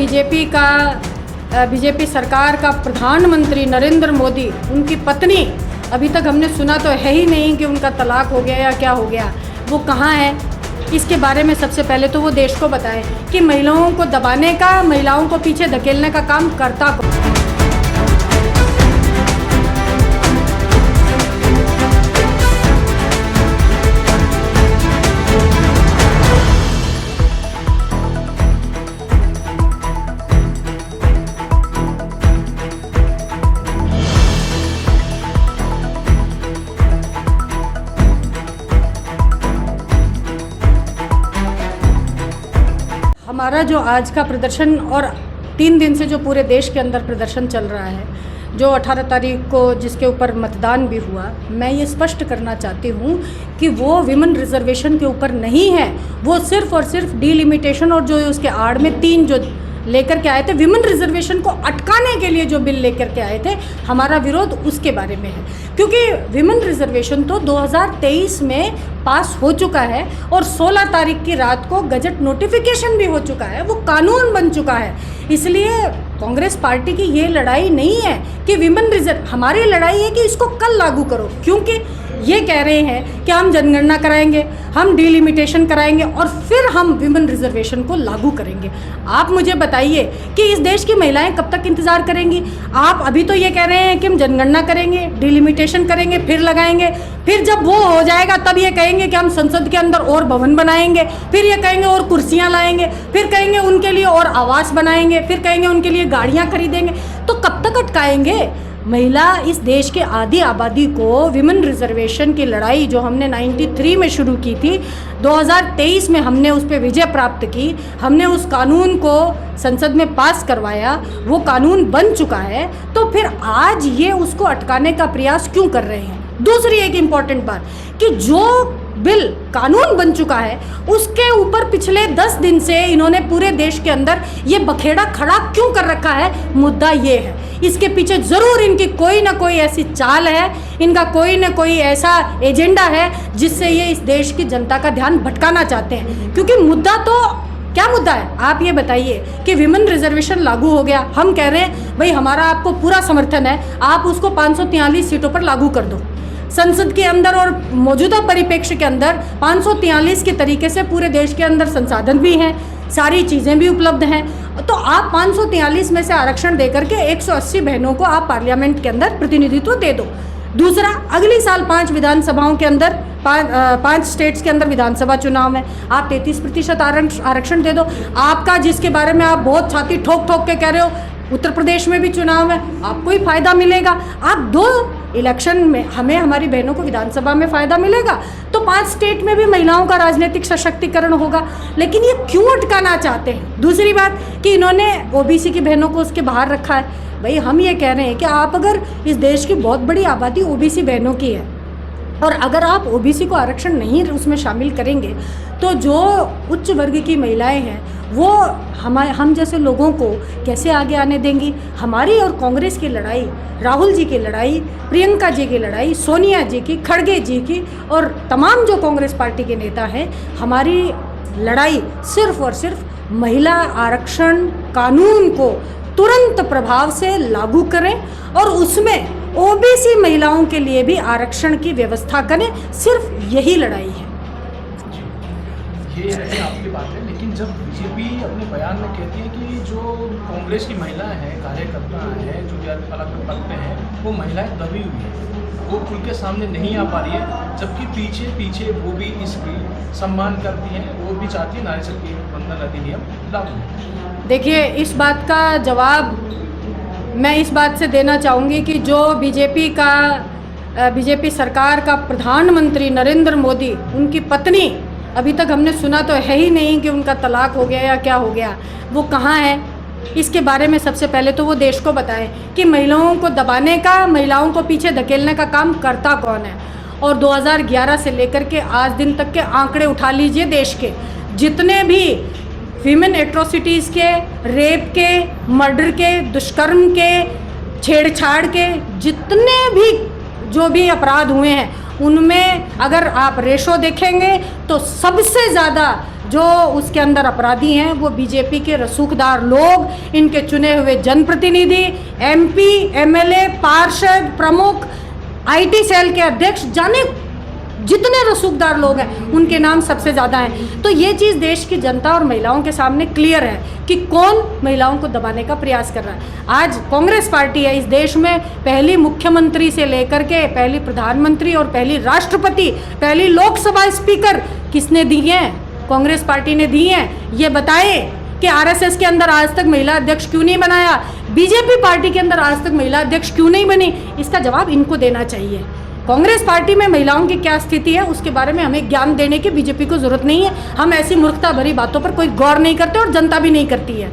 BJP सरकार का प्रधानमंत्री नरेंद्र मोदी, उनकी पत्नी, अभी तक हमने सुना तो है ही नहीं कि उनका तलाक हो गया या क्या हो गया। वो कहाँ है, इसके बारे में सबसे पहले तो वो देश को बताएं कि महिलाओं को दबाने का, महिलाओं को पीछे धकेलने का काम करता कौन। हमारा जो आज का प्रदर्शन और 3 दिन से जो पूरे देश के अंदर प्रदर्शन चल रहा है, जो 18 तारीख को जिसके ऊपर मतदान भी हुआ, मैं ये स्पष्ट करना चाहती हूँ कि वो विमेन रिजर्वेशन के ऊपर नहीं है। वो सिर्फ और सिर्फ डिलिमिटेशन और जो उसके आड़ में 3 जो लेकर के आए थे, विमेन रिजर्वेशन को अटकाने के लिए जो बिल लेकर के आए थे, हमारा विरोध उसके बारे में है। क्योंकि विमेन रिजर्वेशन तो 2023 में पास हो चुका है और 16 तारीख की रात को गजट नोटिफिकेशन भी हो चुका है, वो कानून बन चुका है। इसलिए कांग्रेस पार्टी की ये लड़ाई नहीं है कि विमेन रिजर्व, हमारी लड़ाई है कि इसको कल लागू करो। क्योंकि ये कह रहे हैं कि हम जनगणना कराएंगे, हम डिलिमिटेशन कराएंगे और फिर हम विमेन रिजर्वेशन को लागू करेंगे। आप मुझे बताइए कि इस देश की महिलाएं कब तक इंतज़ार करेंगी? आप अभी तो ये कह रहे हैं कि हम जनगणना करेंगे, डिलिमिटेशन करेंगे, फिर लगाएंगे, फिर जब वो हो जाएगा तब ये कहेंगे कि हम संसद के अंदर और भवन बनाएंगे, फिर ये कहेंगे और कुर्सियाँ लाएंगे, फिर कहेंगे उनके लिए और आवास बनाएंगे, फिर कहेंगे उनके लिए गाड़ियाँ खरीदेंगे। तो कब तक अटकाएंगे? महिला इस देश के आधी आबादी को विमेन रिजर्वेशन की लड़ाई जो हमने 93 में शुरू की थी, 2023 में हमने उस पर विजय प्राप्त की, हमने उस कानून को संसद में पास करवाया, वो कानून बन चुका है, तो फिर आज ये उसको अटकाने का प्रयास क्यों कर रहे हैं? दूसरी एक इम्पॉर्टेंट बात कि जो बिल कानून बन चुका है उसके ऊपर पिछले 10 दिन से इन्होंने पूरे देश के अंदर ये बखेड़ा खड़ा क्यों कर रखा है? मुद्दा ये है, इसके पीछे ज़रूर इनकी कोई ना कोई ऐसी चाल है, इनका कोई ना कोई ऐसा एजेंडा है जिससे ये इस देश की जनता का ध्यान भटकाना चाहते हैं। क्योंकि मुद्दा तो क्या मुद्दा है? आप ये बताइए कि विमेन रिजर्वेशन लागू हो गया, हम कह रहे हैं भाई हमारा आपको पूरा समर्थन है, आप उसको 543 सीटों पर लागू कर दो। संसद के अंदर और मौजूदा परिप्रेक्ष्य के अंदर 543 के तरीके से पूरे देश के अंदर संसाधन भी हैं, सारी चीज़ें भी उपलब्ध हैं, तो आप 543 में से आरक्षण देकर के 180 बहनों को आप पार्लियामेंट के अंदर प्रतिनिधित्व दे दो। दूसरा, अगली साल 5 विधानसभाओं के अंदर 5 स्टेट्स के अंदर विधानसभा चुनाव है, आप 33% आरक्षण दे दो। आपका जिसके बारे में आप बहुत छाती ठोक ठोक के कह रहे हो, उत्तर प्रदेश में भी चुनाव है, आपको ही फायदा मिलेगा। आप 2 इलेक्शन में हमें, हमारी बहनों को विधानसभा में फ़ायदा मिलेगा, तो 5 स्टेट में भी महिलाओं का राजनीतिक सशक्तिकरण होगा। लेकिन ये क्यों अटकाना चाहते हैं? दूसरी बात कि इन्होंने ओबीसी की बहनों को उसके बाहर रखा है। भाई हम ये कह रहे हैं कि आप अगर इस देश की बहुत बड़ी आबादी ओबीसी बहनों की है और अगर आप ओबीसी को आरक्षण नहीं उसमें शामिल करेंगे तो जो उच्च वर्ग की महिलाएं हैं वो हम जैसे लोगों को कैसे आगे आने देंगी? हमारी और कांग्रेस की लड़ाई, राहुल जी की लड़ाई, प्रियंका जी की लड़ाई, सोनिया जी की, खड़गे जी की और तमाम जो कांग्रेस पार्टी के नेता हैं, हमारी लड़ाई सिर्फ और सिर्फ महिला आरक्षण कानून को तुरंत प्रभाव से लागू करें और उसमें ओबीसी महिलाओं के लिए भी आरक्षण की व्यवस्था करें। सिर्फ यही लड़ाई है। ये है आपकी बात है, लेकिन जब बीजेपी अपने बयान में कहती है कि जो कांग्रेस की महिलाएं हैं, कार्यकर्ता हैं, जो अलग अलग पद पे हैं, वो महिलाएं दबी हुई हैं, वो खुल के सामने नहीं आ पा रही है, जबकि पीछे पीछे वो भी इसकी सम्मान करती हैं, वो भी चाहती है नारी शक्ति बंधन अधिनियम लागू। देखिए, इस बात का जवाब मैं इस बात से देना चाहूँगी कि जो बीजेपी सरकार का प्रधानमंत्री नरेंद्र मोदी, उनकी पत्नी, अभी तक हमने सुना तो है ही नहीं कि उनका तलाक हो गया या क्या हो गया। वो कहाँ है, इसके बारे में सबसे पहले तो वो देश को बताएं कि महिलाओं को दबाने का, महिलाओं को पीछे धकेलने का काम करता कौन है। और 2011 से लेकर के आज दिन तक के आंकड़े उठा लीजिए, देश के जितने भी वीमेन एट्रोसिटीज़ के, रेप के, मर्डर के, दुष्कर्म के, छेड़छाड़ के, जितने भी जो भी अपराध हुए हैं उनमें अगर आप रेशो देखेंगे तो सबसे ज़्यादा जो उसके अंदर अपराधी हैं वो बीजेपी के रसूखदार लोग, इनके चुने हुए जनप्रतिनिधि, एमपी, एमएलए, पार्षद, प्रमुख, आईटी सेल के अध्यक्ष, जाने जितने रसूखदार लोग हैं उनके नाम सबसे ज़्यादा हैं। तो ये चीज़ देश की जनता और महिलाओं के सामने क्लियर है कि कौन महिलाओं को दबाने का प्रयास कर रहा है। आज कांग्रेस पार्टी है इस देश में पहली मुख्यमंत्री से लेकर के पहली प्रधानमंत्री और पहली राष्ट्रपति, पहली लोकसभा स्पीकर किसने दी है? कांग्रेस पार्टी ने दी है। ये बताए कि आरएसएस के अंदर आज तक महिला अध्यक्ष क्यों नहीं बनाया, बीजेपी पार्टी के अंदर आज तक महिला अध्यक्ष क्यों नहीं बनी? इसका जवाब इनको देना चाहिए। कांग्रेस पार्टी में महिलाओं की क्या स्थिति है उसके बारे में हमें ज्ञान देने की बीजेपी को जरूरत नहीं है। हम ऐसी मूर्खता भरी बातों पर कोई गौर नहीं करते और जनता भी नहीं करती है।